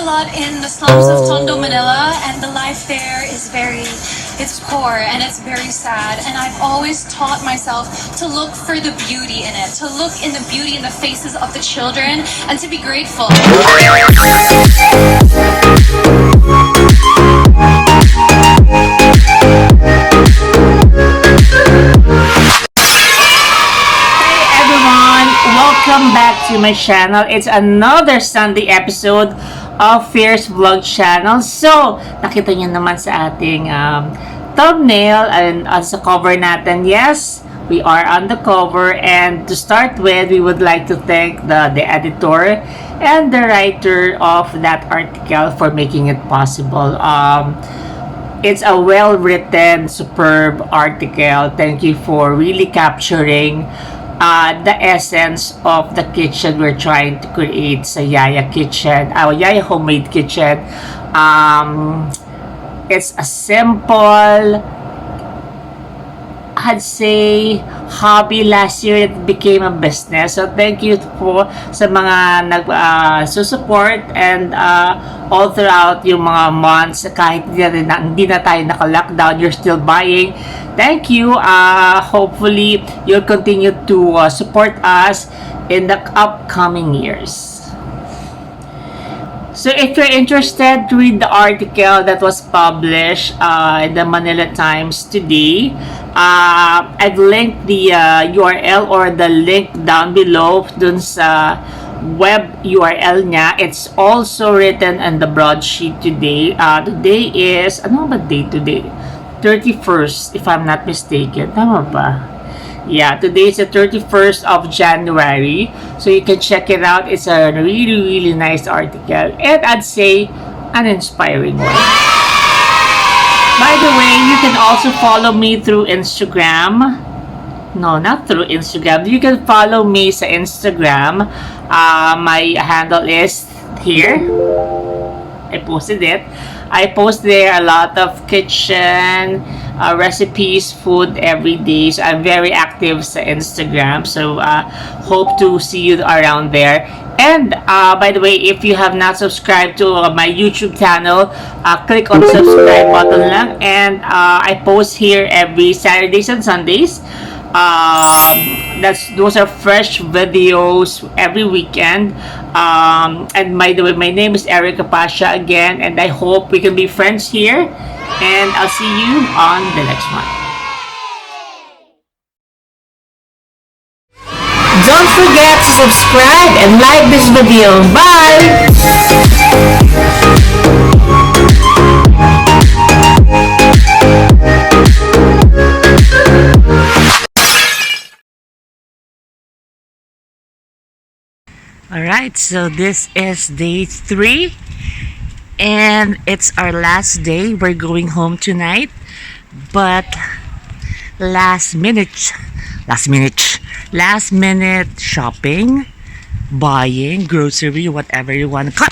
lot in the slums of Tondo, Manila, and the life there is it's poor and it's very sad. And I've always taught myself to look for the beauty in it, to look in the beauty in the faces of the children, and to be grateful. Welcome back to my channel. It's another Sunday episode of Fierce Vlog Channel. So, nakita niyo naman sa ating thumbnail and sa cover natin. Yes, we are on the cover, and to start with, we would like to thank the editor and the writer of that article for making it possible. It's a well-written, superb article. Thank you for really capturing the essence of the kitchen we're trying to create sa Yaya kitchen, our Yaya homemade kitchen. It's a simple, I'd say, hobby. Last year it became a business. So thank you for sa mga support and all throughout yung mga months, kahit hindi na tayo naka-lockdown, you're still buying. Thank you. Hopefully you'll continue to support us in the upcoming years. So if you're interested to read the article that was published in the Manila Times today, I've linked the URL or the link down below dun sa web URL niya. It's also written on the broadsheet today. Today is, ano ba date today? 31st, if I'm not mistaken. Tama ba? Yeah, today is the 31st of January. So you can check it out. It's a really, really nice article. And I'd say, an inspiring one. By the way, you can also follow me through Instagram. No, not through Instagram. You can follow me sa Instagram. My handle is here. I posted it. I post there a lot of kitchen recipes, food every day. So I'm very active sa Instagram. So hope to see you around there. And by the way, if you have not subscribed to my YouTube channel, click on the subscribe button lang. And I post here every Saturdays and Sundays. Those are fresh videos every weekend. And by the way, my name is Capacia again, and I hope we can be friends here. And I'll see you on the next one. Don't forget to subscribe and like this video. Bye! Alright, so this is day 3 and it's our last day. We're going home tonight, but last minute shopping, buying, grocery, whatever you want to call.